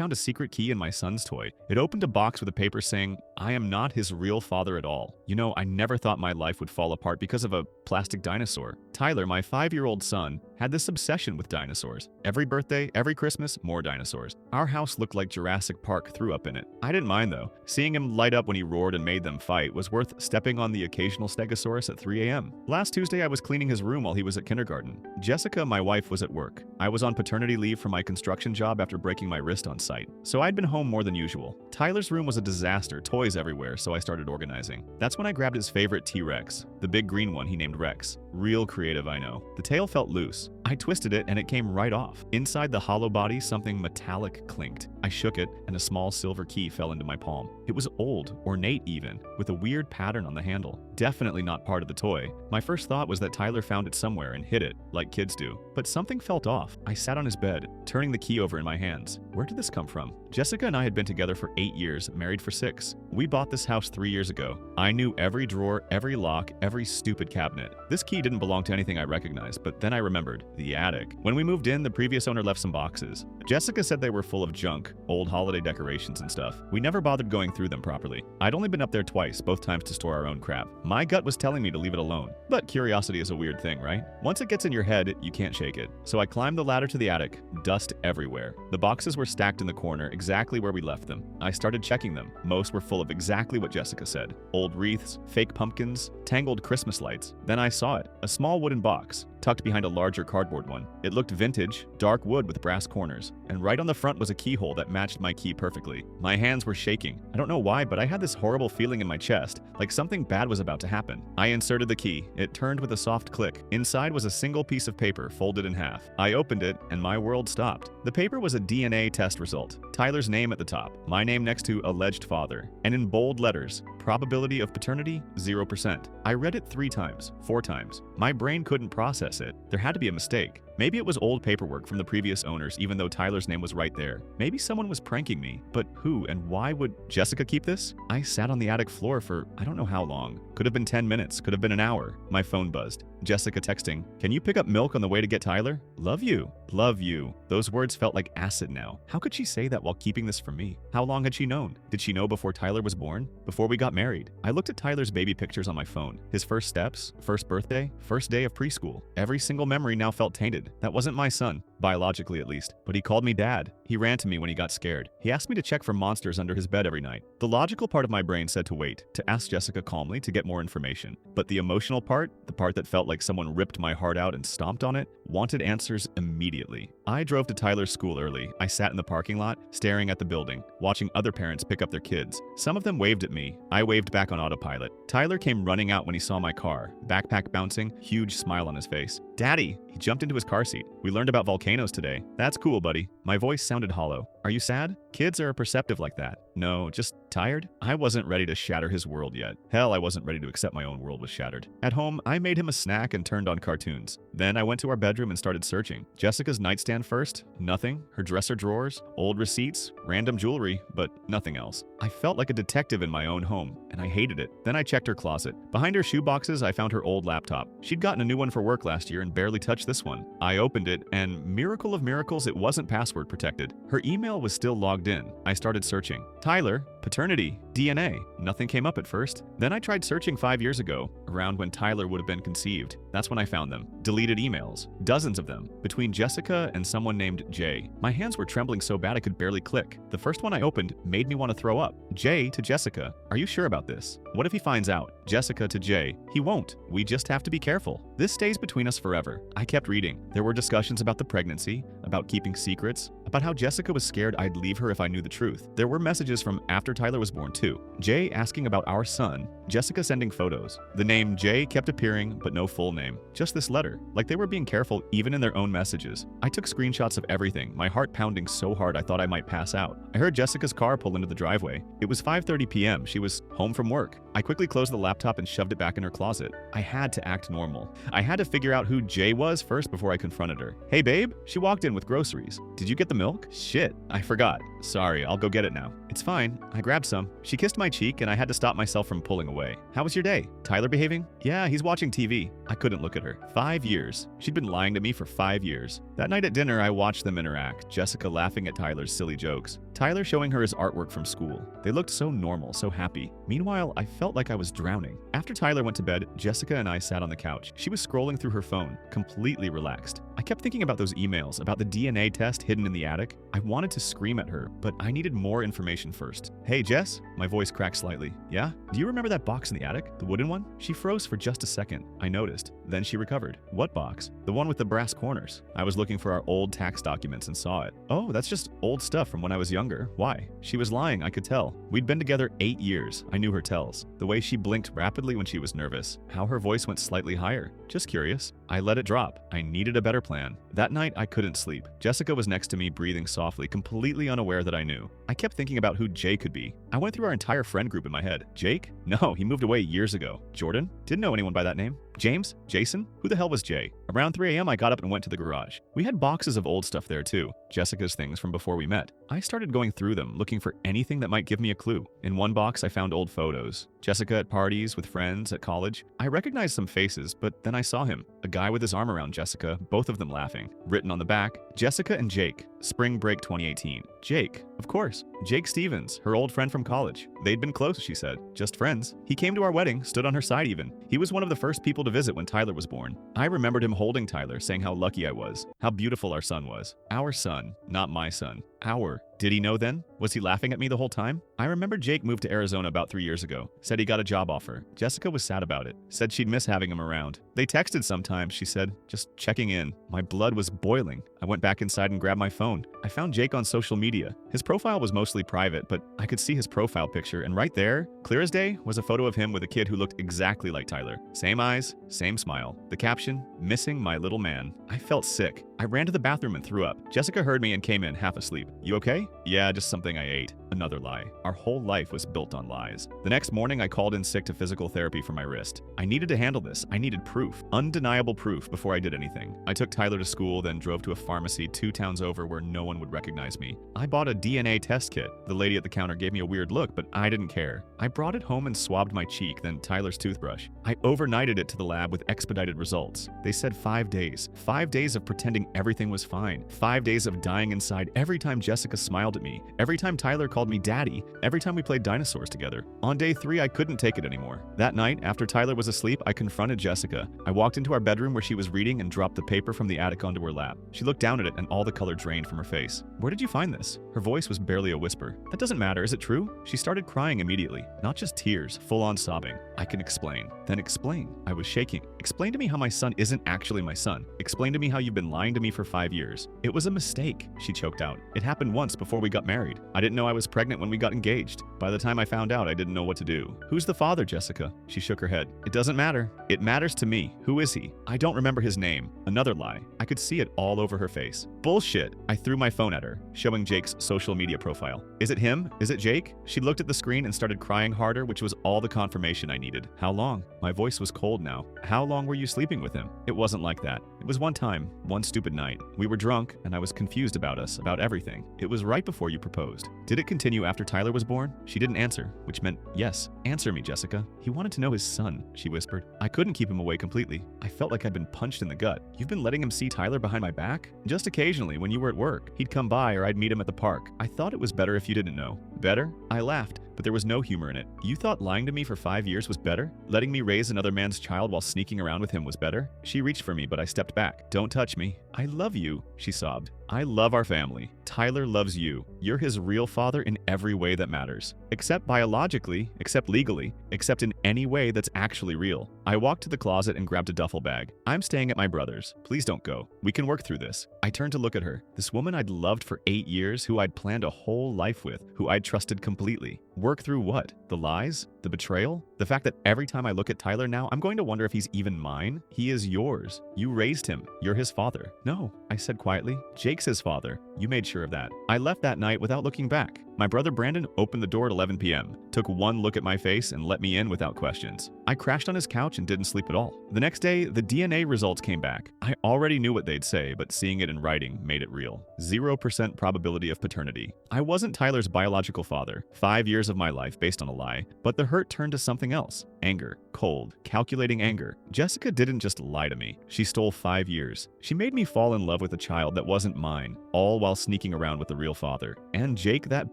found a secret key in my son's toy. It opened a box with a paper saying, "I am not his real father at all." You know, I never thought my life would fall apart because of a plastic dinosaur. Tyler, my 5-year-old son, had this obsession with dinosaurs. Every birthday, every Christmas, more dinosaurs. Our house looked like Jurassic Park threw up in it. I didn't mind though. Seeing him light up when he roared and made them fight was worth stepping on the occasional Stegosaurus at 3 a.m. Last Tuesday, I was cleaning his room while he was at kindergarten. Jessica, my wife, was at work. I was on paternity leave from my construction job after breaking my wrist on site, so I'd been home more than usual. Tyler's room was a disaster, toys everywhere, so I started organizing. That's when I grabbed his favorite T-Rex, the big green one he named Rex. Real creative, I know. The tail felt loose. I twisted it and it came right off. Inside the hollow body, something metallic clinked. I shook it and a small silver key fell into my palm. It was old, ornate even, with a weird pattern on the handle. Definitely not part of the toy. My first thought was that Tyler found it somewhere and hid it, like kids do. But something felt off. I sat on his bed, turning the key over in my hands. Where did this come from? Jessica and I had been together for 8 years, married for 6. We bought this house 3 years ago. I knew every drawer, every lock, every stupid cabinet. This key didn't belong to anything I recognized, but then I remembered. The attic. When we moved in, the previous owner left some boxes. Jessica said they were full of junk, old holiday decorations and stuff. We never bothered going through them properly. I'd only been up there twice, both times to store our own crap. My gut was telling me to leave it alone. But curiosity is a weird thing, right? Once it gets in your head, you can't shake it. So I climbed the ladder to the attic, dust everywhere. The boxes were stacked in the corner, exactly where we left them. I started checking them. Most were full of exactly what Jessica said. Old wreaths, fake pumpkins, tangled Christmas lights. Then I saw it, a small wooden box, tucked behind a larger cardboard one. It looked vintage, dark wood with brass corners, and right on the front was a keyhole that matched my key perfectly. My hands were shaking. I don't know why, but I had this horrible feeling in my chest, like something bad was about to happen. I inserted the key. It turned with a soft click. Inside was a single piece of paper folded in half. I opened it, and my world stopped. The paper was a DNA test result. Tyler's name at the top, my name next to alleged father, and in bold letters, probability of paternity, 0%. I read it 3 times, 4 times. My brain couldn't process it. There had to be a mistake. Maybe it was old paperwork from the previous owners, even though Tyler's name was right there. Maybe someone was pranking me. But who and why would Jessica keep this? I sat on the attic floor for I don't know how long. Could have been 10 minutes, could have been an hour. My phone buzzed. Jessica texting, "Can you pick up milk on the way to get Tyler? Love you. Love you." Those words felt like acid now. How could she say that while keeping this from me? How long had she known? Did she know before Tyler was born? Before we got married? I looked at Tyler's baby pictures on my phone. His first steps, first birthday, first day of preschool. Every single memory now felt tainted. That wasn't my son, biologically at least, but he called me dad. He ran to me when he got scared. He asked me to check for monsters under his bed every night. The logical part of my brain said to wait, to ask Jessica calmly to get more information. But the emotional part, the part that felt like someone ripped my heart out and stomped on it, wanted answers immediately. I drove to Tyler's school early. I sat in the parking lot, staring at the building, watching other parents pick up their kids. Some of them waved at me. I waved back on autopilot. Tyler came running out when he saw my car, backpack bouncing, huge smile on his face. "Daddy!" He jumped into his car seat. "We learned about volcanoes today." "That's cool, buddy." My voice sounded hollow. "Are you sad?" Kids are perceptive like that. No, just tired? I wasn't ready to shatter his world yet. Hell, I wasn't ready to accept my own world was shattered. At home, I made him a snack and turned on cartoons. Then I went to our bedroom and started searching. Jessica's nightstand first, nothing. Her dresser drawers, old receipts, random jewelry, but nothing else. I felt like a detective in my own home, and I hated it. Then I checked her closet. Behind her shoe boxes, I found her old laptop. She'd gotten a new one for work last year and barely touched this one. I opened it, and miracle of miracles, it wasn't password protected. Her email was still logged in. I started searching. Tyler, paternity, DNA. Nothing came up at first. Then I tried searching 5 years ago, around when Tyler would have been conceived. That's when I found them. Deleted emails. Dozens of them. Between Jessica and someone named Jay. My hands were trembling so bad I could barely click. The first one I opened made me want to throw up. Jay to Jessica. Are you sure about this? What if he finds out? Jessica to Jay. He won't. We just have to be careful. This stays between us forever. I kept reading. There were discussions about the pregnancy, about keeping secrets, about how Jessica was scared I'd leave her if I knew the truth. There were messages from after Tyler was born too. Jay asking about our son, Jessica sending photos. The name Jay kept appearing, but no full name. Just this letter, like they were being careful even in their own messages. I took screenshots of everything, my heart pounding so hard I thought I might pass out. I heard Jessica's car pull into the driveway. It was 5:30 p.m. She was home from work. I quickly closed the laptop and shoved it back in her closet. I had to act normal. I had to figure out who Jay was first before I confronted her. "Hey babe," she walked in with groceries. "Did you get the milk?" "Shit, I forgot. Sorry, I'll go get it now." "It's fine." I grabbed some. She kissed my cheek and I had to stop myself from pulling away. way. How was your day? Tyler behaving? Yeah, he's watching TV. I couldn't look at her. 5 years. She'd been lying to me for 5 years. That night at dinner, I watched them interact, Jessica laughing at Tyler's silly jokes, Tyler showing her his artwork from school. They looked so normal, so happy. Meanwhile, I felt like I was drowning. After Tyler went to bed, Jessica and I sat on the couch. She was scrolling through her phone, completely relaxed. I kept thinking about those emails, about the DNA test hidden in the attic. I wanted to scream at her, but I needed more information first. Hey, Jess? My voice cracked slightly. Yeah? Do you remember that box in the attic? The wooden one? She froze for just a second. I noticed. Then she recovered. What box? The one with the brass corners. I was looking for our old tax documents and saw it. Oh, that's just old stuff from when I was younger. Why? She was lying, I could tell. We'd been together 8 years. I knew her tells. The way she blinked rapidly when she was nervous. How her voice went slightly higher. Just curious. I let it drop. I needed a better plan. That night, I couldn't sleep. Jessica was next to me, breathing softly, completely unaware that I knew. I kept thinking about who Jay could be. I went through our entire friend group in my head. Jake? No, he moved away years ago. Jordan? Didn't know anyone by that name. James? Jason? Who the hell was Jay? Around 3 a.m., I got up and went to the garage. We had boxes of old stuff there too, Jessica's things from before we met. I started going through them, looking for anything that might give me a clue. In one box, I found old photos. Jessica at parties with friends at college. I recognized some faces, but then I saw him. A guy with his arm around Jessica, both of them laughing. Written on the back, Jessica and Jake, Spring Break 2018. Jake, of course. Jake Stevens, her old friend from college. They'd been close, she said. Just friends. He came to our wedding, stood on her side even. He was one of the first people to visit when Tyler was born. I remembered him holding Tyler, saying how lucky I was, how beautiful our son was. Our son, not my son. Our. Did he know then? Was he laughing at me the whole time? I remember Jake moved to Arizona about 3 years ago. Said he got a job offer. Jessica was sad about it. Said she'd miss having him around. They texted sometimes, she said, just checking in. My blood was boiling. I went back inside and grabbed my phone. I found Jake on social media. His profile was mostly private, but I could see his profile picture, and right there, clear as day, was a photo of him with a kid who looked exactly like Tyler. Same eyes, same smile. The caption, missing my little man. I felt sick. I ran to the bathroom and threw up. Jessica heard me and came in half asleep. You okay? Yeah, just something I ate. Another lie. Our whole life was built on lies. The next morning, I called in sick to physical therapy for my wrist. I needed to handle this. I needed proof. Undeniable proof before I did anything. I took Tyler to school, then drove to a pharmacy 2 towns over where no one would recognize me. I bought a DNA test kit. The lady at the counter gave me a weird look, but I didn't care. I brought it home and swabbed my cheek, then Tyler's toothbrush. I overnighted it to the lab with expedited results. They said 5 days. 5 days of pretending everything was fine. 5 days of dying inside every time Jessica smiled at me. Every time Tyler called me daddy. Every time we played dinosaurs together. On day 3, I couldn't take it anymore. That night, after Tyler was asleep, I confronted Jessica. I walked into our bedroom where she was reading and dropped the paper from the attic onto her lap. She looked down at it and all the color drained from her face. Where did you find this? Her voice was barely a whisper. That doesn't matter, is it true? She started crying immediately. Not just tears, full-on sobbing. I can explain. Then explain. I was shaking. Explain to me how my son isn't actually my son. Explain to me how you've been lying to me for 5 years. It was a mistake, she choked out. It happened once before we got married. I didn't know I was pregnant when we got engaged. By the time I found out, I didn't know what to do. Who's the father, Jessica? She shook her head. It doesn't matter. It matters to me. Who is he? I don't remember his name. Another lie. I could see it all over her face. Bullshit. I threw my phone at her, showing Jake's social media profile. Is it him? Is it Jake? She looked at the screen and started crying harder, which was all the confirmation I needed. How long? My voice was cold now. How long were you sleeping with him? It wasn't like that. It was one time, one stupid night. We were drunk, and I was confused about us, about everything. It was right before you proposed. Did it continue after Tyler was born? She didn't answer, which meant yes. Answer me, Jessica. He wanted to know his son, she whispered. I couldn't keep him away completely. I felt like I'd been punched in the gut. You've been letting him see Tyler behind my back? Just occasionally, when you were at work. He'd come by or I'd meet him at the park. I thought it was better if you didn't know. Better? I laughed, but there was no humor in it. You thought lying to me for 5 years was better? Letting me raise another man's child while sneaking around with him was better? She reached for me, but I stepped back. Don't touch me. I love you, she sobbed. I love our family. Tyler loves you. You're his real father in every way that matters. Except biologically, except legally, except in any way that's actually real. I walked to the closet and grabbed a duffel bag. I'm staying at my brother's. Please don't go. We can work through this. I turned to look at her. This woman I'd loved for 8 years, who I'd planned a whole life with, who I'd trusted completely. Work through what? The lies? The betrayal? The fact that every time I look at Tyler now, I'm going to wonder if he's even mine? He is yours. You raised him. You're his father. No, I said quietly. Jake's his father. You made sure of that. I left that night without looking back. My brother Brandon opened the door at 11 p.m., took one look at my face, and let me in without questions. I crashed on his couch and didn't sleep at all. The next day, the DNA results came back. I already knew what they'd say, but seeing it in writing made it real. 0% probability of paternity. I wasn't Tyler's biological father. 5 years of my life based on a lie, but the hurt turned to something else. Anger. Cold, calculating anger. Jessica didn't just lie to me. She stole 5 years. She made me fall in love with a child that wasn't mine, all while sneaking around with the real father. And Jake, that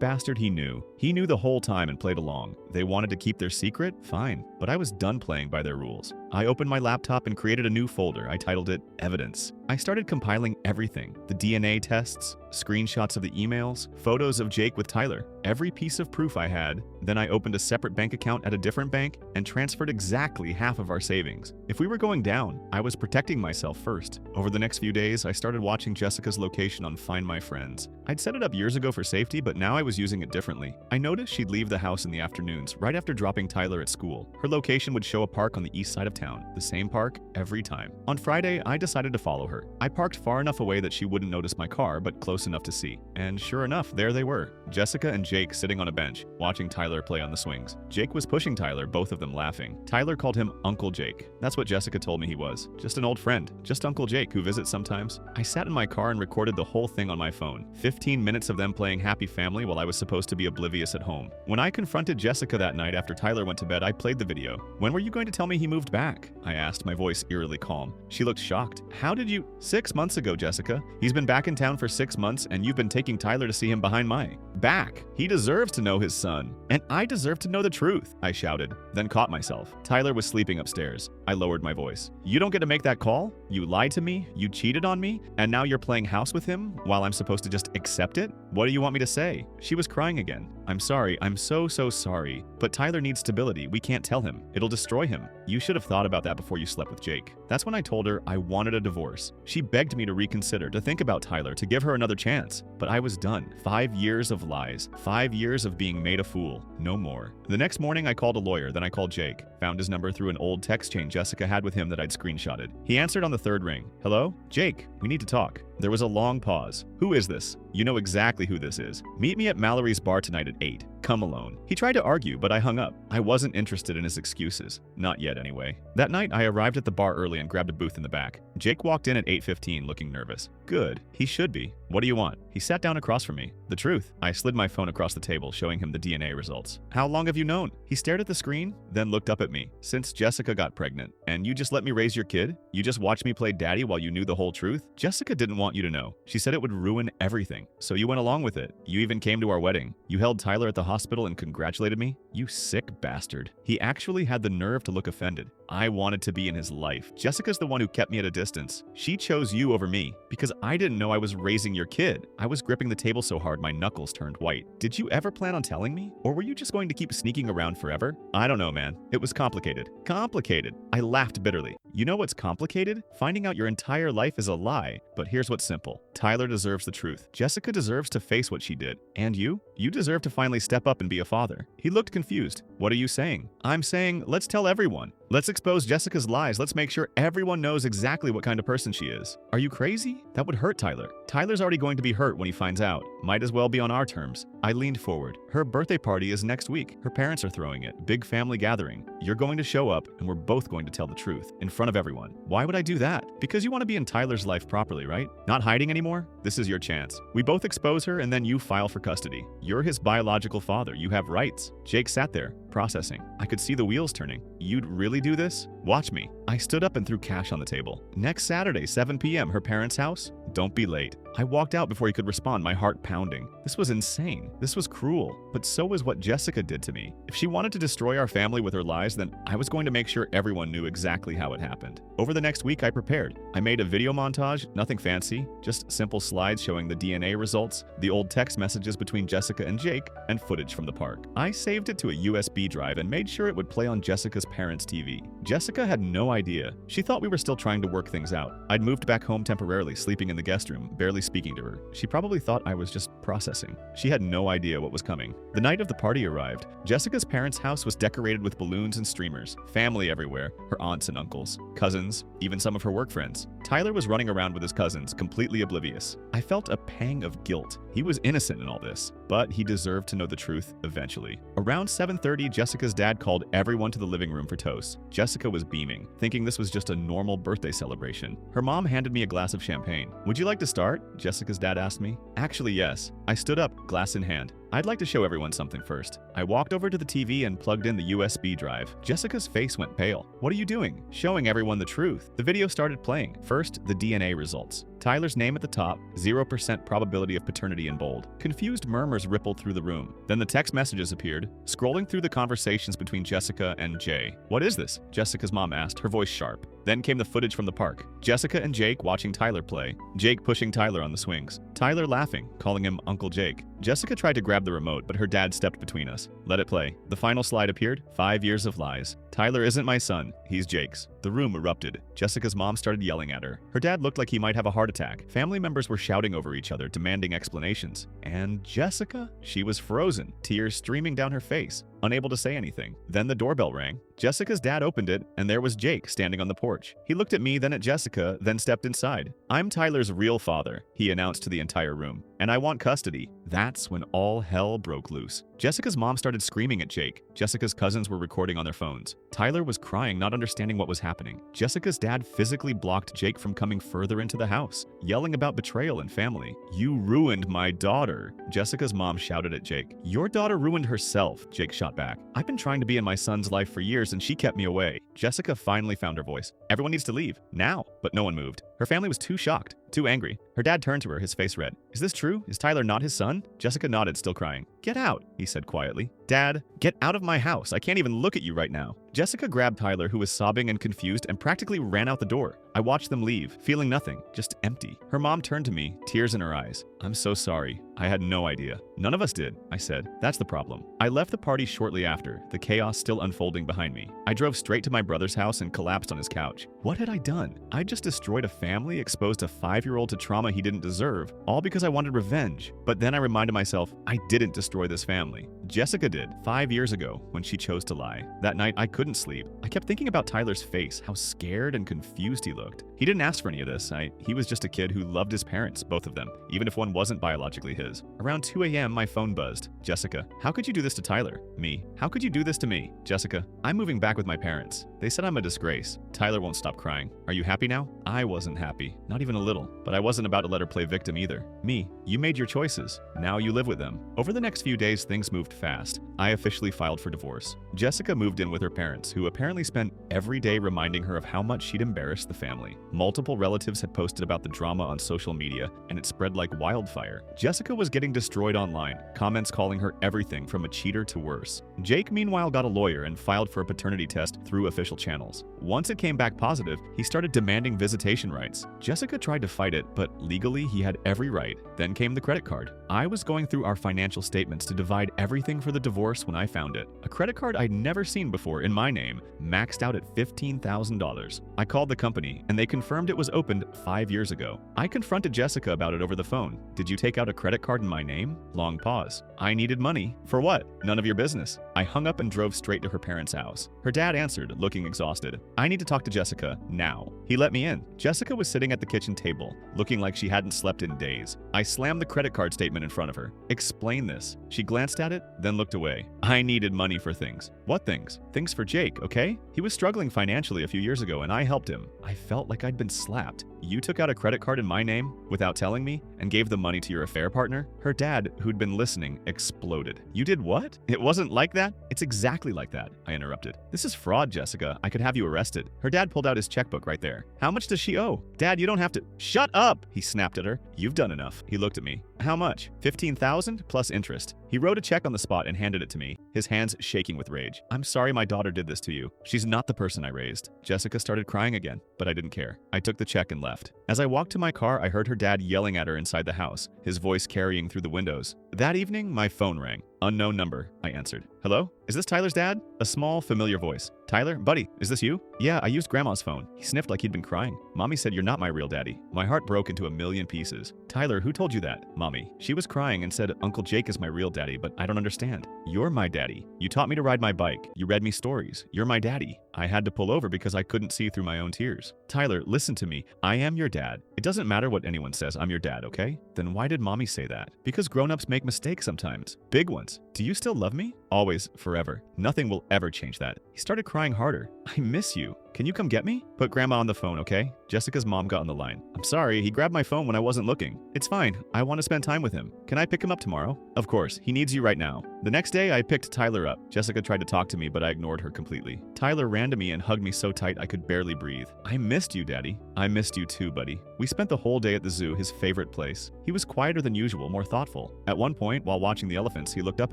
bastard, he knew. He knew the whole time and played along. They wanted to keep their secret? Fine. But I was done playing by their rules. I opened my laptop and created a new folder. I titled it Evidence. I started compiling everything. The DNA tests, screenshots of the emails, photos of Jake with Tyler, every piece of proof I had. Then I opened a separate bank account at a different bank and transferred exactly half of our savings. If we were going down, I was protecting myself first. Over the next few days, I started watching Jessica's location on Find My Friends. I'd set it up years ago for safety, but now I was using it differently. I noticed she'd leave the house in the afternoons, right after dropping Tyler at school. Her location would show a park on the east side of town, the same park every time. On Friday, I decided to follow her. I parked far enough away that she wouldn't notice my car, but close enough to see. And sure enough, there they were, Jessica and Jake sitting on a bench, watching Tyler play on the swings. Jake was pushing Tyler, both of them laughing. Tyler called him Uncle Jake. That's what Jessica told me he was. Just an old friend. Just Uncle Jake who visits sometimes. I sat in my car and recorded the whole thing on my phone. 15 minutes of them playing Happy Family while I was supposed to be oblivious at home. When I confronted Jessica that night after Tyler went to bed, I played the video. "When were you going to tell me he moved back?" I asked, my voice eerily calm. She looked shocked. "How did you—" "6 months ago, Jessica. He's been back in town for 6 months and you've been taking Tyler to see him behind my back. He deserves to know his son. And I deserve to know the truth," I shouted, then caught myself. Tyler was sleeping upstairs. I lowered my voice. "You don't get to make that call? You lied to me, you cheated on me, and now you're playing house with him while I'm supposed to just accept it? What do you want me to say?" She was crying again. "I'm sorry, I'm so sorry. But Tyler needs stability. We can't tell him. It'll destroy him. You should have thought about that before you slept with Jake." That's when I told her I wanted a divorce. She begged me to reconsider, to think about Tyler, to give her another chance. But I was done. 5 years of lies. 5 years of being made a fool. No more. The next morning, I called a lawyer, then I called Jake. Found his number through an old text chain Jessica had with him that I'd screenshotted. He answered on the third ring. "Hello? Jake, we need to talk." There was a long pause. "Who is this?" "You know exactly who this is. Meet me at Mallory's bar tonight at 8. Come alone." He tried to argue, but I hung up. I wasn't interested in his excuses. Not yet, anyway. That night, I arrived at the bar early and grabbed a booth in the back. Jake walked in at 8:15 looking nervous. Good. He should be. "What do you want?" He sat down across from me. "The truth." I slid my phone across the table, showing him the DNA results. "How long have you known?" He stared at the screen, then looked up at me. "Since Jessica got pregnant. And you just let me raise your kid? You just watched me play daddy while you knew the whole truth? Jessica didn't want you to know. She said it would ruin everything. So you went along with it. You even came to our wedding. You held Tyler at the hospital and congratulated me? You sick bastard." He actually had the nerve to look offended. I wanted to be in his life. Jessica's the one who kept me at a distance. She chose you over me because I didn't know I was raising your kid. I was gripping the table so hard my knuckles turned white. Did you ever plan on telling me? Or were you just going to keep sneaking around forever? I don't know, man. It was complicated. Complicated. I laughed bitterly. You know what's complicated? Finding out your entire life is a lie. But here's what's simple. Tyler deserves the truth. Jessica deserves to face what she did. And you? You deserve to finally step up and be a father. He looked confused. What are you saying? I'm saying, let's tell everyone. Let's expose Jessica's lies. Let's make sure everyone knows exactly what kind of person she is. Are you crazy? That would hurt Tyler. Tyler's already going to be hurt when he finds out. Might as well be on our terms. I leaned forward. Her birthday party is next week. Her parents are throwing it. Big family gathering. You're going to show up, and we're both going to tell the truth in front of everyone. Why would I do that? Because you want to be in Tyler's life properly, right? Not hiding anymore? This is your chance. We both expose her, and then you file for custody. You're his biological father. You have rights. Jake sat there, processing. I could see the wheels turning. You'd really do this? Watch me. I stood up and threw cash on the table. Next Saturday, 7 p.m., her parents' house? Don't be late. I walked out before he could respond, my heart pounding. This was insane. This was cruel. But so was what Jessica did to me. If she wanted to destroy our family with her lies, then I was going to make sure everyone knew exactly how it happened. Over the next week, I prepared. I made a video montage, nothing fancy, just simple slides showing the DNA results, the old text messages between Jessica and Jake, and footage from the park. I saved it to a USB drive and made sure it would play on Jessica's parents' TV. Jessica had no idea. She thought we were still trying to work things out. I'd moved back home temporarily, sleeping in the guest room, barely speaking to her. She probably thought I was just processing. She had no idea what was coming. The night of the party arrived. Jessica's parents' house was decorated with balloons and streamers, family everywhere, her aunts and uncles, cousins, even some of her work friends. Tyler was running around with his cousins, completely oblivious. I felt a pang of guilt. He was innocent in all this, but he deserved to know the truth eventually. Around 7:30, Jessica's dad called everyone to the living room for toast. Jessica was beaming, thinking this was just a normal birthday celebration. Her mom handed me a glass of champagne. "Would you like to start?" Jessica's dad asked me. "Actually, yes." I stood up, glass in hand. I'd like to show everyone something first. I walked over to the TV and plugged in the USB drive. Jessica's face went pale. What are you doing? Showing everyone the truth. The video started playing. First, the DNA results. Tyler's name at the top, 0% probability of paternity in bold. Confused murmurs rippled through the room. Then the text messages appeared, scrolling through the conversations between Jessica and Jay. What is this? Jessica's mom asked, her voice sharp. Then came the footage from the park. Jessica and Jake watching Tyler play. Jake pushing Tyler on the swings. Tyler laughing, calling him Uncle Jake. Jessica tried to grab the remote, but her dad stepped between us. Let it play. The final slide appeared. 5 years of lies. Tyler isn't my son. He's Jake's. The room erupted. Jessica's mom started yelling at her. Her dad looked like he might have a heart attack. Family members were shouting over each other, demanding explanations. And Jessica? She was frozen, tears streaming down her face, unable to say anything. Then the doorbell rang. Jessica's dad opened it, and there was Jake standing on the porch. He looked at me, then at Jessica, then stepped inside. I'm Tyler's real father, he announced to the entire room, and I want custody. That's when all hell broke loose. Jessica's mom started screaming at Jake. Jessica's cousins were recording on their phones. Tyler was crying, not understanding what was happening. Jessica's dad physically blocked Jake from coming further into the house, yelling about betrayal and family. You ruined my daughter, Jessica's mom shouted at Jake. Your daughter ruined herself, Jake shot back. I've been trying to be in my son's life for years and she kept me away. Jessica finally found her voice. Everyone needs to leave, now. But no one moved. Her family was too shocked, too angry. Her dad turned to her, his face red. Is this true? Is Tyler not his son? Jessica nodded, still crying. Get out, he said quietly. Dad, get out of my house. I can't even look at you right now. Jessica grabbed Tyler, who was sobbing and confused, and practically ran out the door. I watched them leave, feeling nothing, just empty. Her mom turned to me, tears in her eyes. I'm so sorry. I had no idea. None of us did, I said. That's the problem. I left the party shortly after, the chaos still unfolding behind me. I drove straight to my brother's house and collapsed on his couch. What had I done? I just destroyed a family, exposed a 5-year-old to trauma he didn't deserve, all because I wanted revenge. But then I reminded myself, I didn't destroy this family. Jessica did, 5 years ago, when she chose to lie. That night, I couldn't sleep. I kept thinking about Tyler's face, how scared and confused he looked. He didn't ask for any of this. He was just a kid who loved his parents, both of them, even if one wasn't biologically his. Around 2 a.m., my phone buzzed. Jessica, how could you do this to Tyler? Me, how could you do this to me? Jessica, I'm moving back with my parents. They said I'm a disgrace. Tyler won't stop crying. Are you happy now? I wasn't happy, not even a little, but I wasn't about to let her play victim either. Me, you made your choices. Now you live with them. Over the next few days, things moved fast. I officially filed for divorce. Jessica moved in with her parents, who apparently spent every day reminding her of how much she'd embarrassed the family. Multiple relatives had posted about the drama on social media, and it spread like wildfire. Jessica was getting destroyed online, comments calling her everything from a cheater to worse. Jake, meanwhile, got a lawyer and filed for a paternity test through official channels. Once it came back positive, he started demanding visitation rights. Jessica tried to fight it, but legally he had every right. Then came the credit card. I was going through our financial statements to divide everything for the divorce when I found it. A credit card I'd never seen before in my name, maxed out at $15,000. I called the company, and they confirmed it was opened 5 years ago. I confronted Jessica about it over the phone. Did you take out a credit card in my name? Long pause. I needed money. For what? None of your business. I hung up and drove straight to her parents' house. Her dad answered, looking exhausted. I need to talk to Jessica now. He let me in. Jessica was sitting at the kitchen table, looking like she hadn't slept in days. I slammed the credit card statement in front of her. Explain this. She glanced at it, then looked away. I needed money for things. What things? Things for Jake, okay? He was struggling financially a few years ago and I helped him. I felt like I'd been slapped. You took out a credit card in my name without telling me and gave the money to your affair partner? Her dad, who'd been listening, exploded. You did what? It wasn't like that? It's exactly like that, I interrupted. This is fraud, Jessica. I could have you arrested. Her dad pulled out his checkbook right there. How much does she owe? Dad, you don't have to. Shut up! He snapped at her. You've done enough. He looked at me. How much? $15,000 plus interest. He wrote a check on the spot and handed it to me, his hands shaking with rage. I'm sorry my daughter did this to you. She's not the person I raised. Jessica started crying again, but I didn't care. I took the check and left. As I walked to my car, I heard her dad yelling at her inside the house, his voice carrying through the windows. That evening, my phone rang. Unknown number, I answered. Hello? Is this Tyler's dad? A small, familiar voice. Tyler? Buddy, is this you? Yeah, I used Grandma's phone. He sniffed like he'd been crying. Mommy said you're not my real daddy. My heart broke into a million pieces. Tyler, who told you that? Mommy. She was crying and said Uncle Jake is my real daddy, but I don't understand. You're my daddy. You taught me to ride my bike. You read me stories. You're my daddy. I had to pull over because I couldn't see through my own tears. Tyler, listen to me. I am your dad. It doesn't matter what anyone says, I'm your dad, okay? Then why did Mommy say that? Because grown-ups make mistakes sometimes. Big ones. "Do you still love me?" "Always, forever. Nothing will ever change that." He started crying harder. "I miss you. Can you come get me?" "Put Grandma on the phone, okay?" Jessica's mom got on the line. "I'm sorry, he grabbed my phone when I wasn't looking." "It's fine. I want to spend time with him. Can I pick him up tomorrow?" "Of course. He needs you right now." The next day, I picked Tyler up. Jessica tried to talk to me, but I ignored her completely. Tyler ran to me and hugged me so tight I could barely breathe. "I missed you, Daddy." "I missed you too, buddy." We spent the whole day at the zoo, his favorite place. He was quieter than usual, more thoughtful. At one point, while watching the elephants, he looked up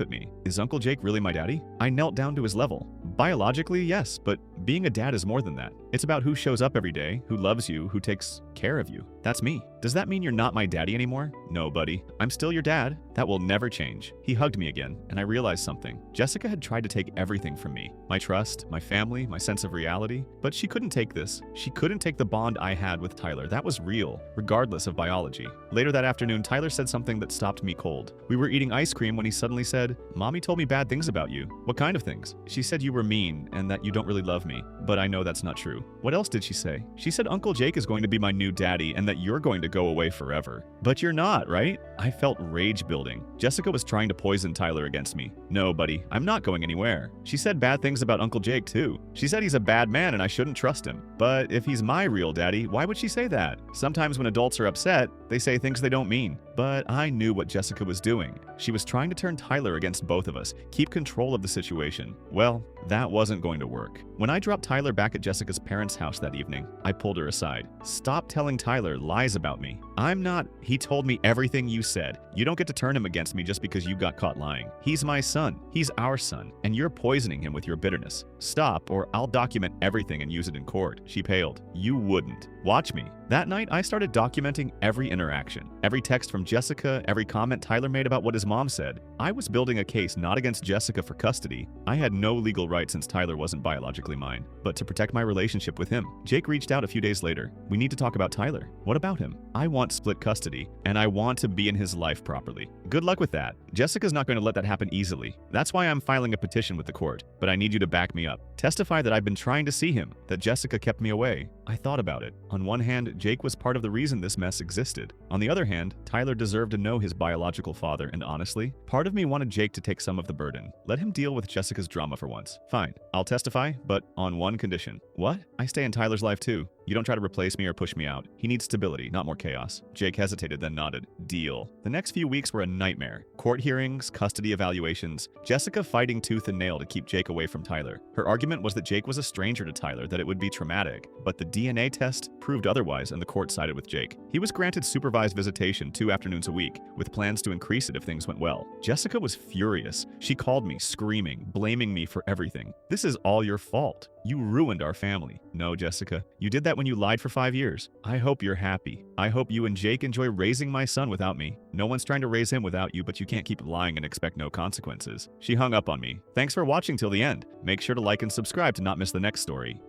at me. "Is Uncle Jake really my daddy?" I knelt down to his level. "Biologically, yes, but being a dad is more than that. It's about who shows up every day, who loves you, who takes care of you. That's me." "Does that mean you're not my daddy anymore?" "No, buddy. I'm still your dad. That will never change." He hugged me again, and I realized something. Jessica had tried to take everything from me. My trust, my family, my sense of reality. But she couldn't take this. She couldn't take the bond I had with Tyler. That was real, regardless of biology. Later that afternoon, Tyler said something that stopped me cold. We were eating ice cream when he suddenly said, "Mommy told me bad things about you." "What kind of things?" "She said you were mean and that you don't really love me. But I know that's not true." "What else did she say?" "She said Uncle Jake is going to be my new daddy and that you're going to go away forever." "But you're not, right?" I felt rage building. Jessica was trying to poison Tyler against me. "No, buddy, I'm not going anywhere." She said bad things about Uncle Jake, too. She said he's a bad man and I shouldn't trust him. But if he's my real daddy, why would she say that? Sometimes when adults are upset, they say things they don't mean. But I knew what Jessica was doing. She was trying to turn Tyler against both of us, keep control of the situation. Well, that wasn't going to work. When I dropped Tyler back at Jessica's parents' house that evening, I pulled her aside. "Stop telling Tyler lies about me. I'm not. He told me everything you said. You don't get to turn him against me just because you got caught lying. He's my son. He's our son. And you're poisoning him with your bitterness. Stop, or I'll document everything and use it in court." She paled. "You wouldn't. Watch me." That night, I started documenting every interaction. Every text from Jessica, every comment Tyler made about what his mom said. I was building a case not against Jessica for custody. I had no legal right since Tyler wasn't biologically mine, but to protect my relationship with him. Jake reached out a few days later. "We need to talk about Tyler." "What about him?" "I want split custody, and I want to be in his life properly." "Good luck with that. Jessica's not going to let that happen easily. That's why I'm filing a petition with the court, but I need you to back me up. Testify that I've been trying to see him, that Jessica kept me away." I thought about it. On one hand, Jake was part of the reason this mess existed. On the other hand, Tyler deserved to know his biological father, and honestly, part of me wanted Jake to take some of the burden. Let him deal with Jessica's drama for once. "Fine, I'll testify, but on one condition." "What?" "I stay in Tyler's life too. You don't try to replace me or push me out. He needs stability, not more chaos." Jake hesitated, then nodded. "Deal." The next few weeks were a nightmare. Court hearings, custody evaluations, Jessica fighting tooth and nail to keep Jake away from Tyler. Her argument was that Jake was a stranger to Tyler, that it would be traumatic. But the DNA test proved otherwise, and the court sided with Jake. He was granted supervised visitation 2 afternoons a week, with plans to increase it if things went well. Jessica was furious. She called me, screaming, blaming me for everything. "This is all your fault. You ruined our family." "No, Jessica. You did that when you lied for 5 years. I hope you're happy. I hope you and Jake enjoy raising my son without me. No one's trying to raise him without you, but you can't keep lying and expect no consequences." She hung up on me. Thanks for watching till the end. Make sure to like and subscribe to not miss the next story.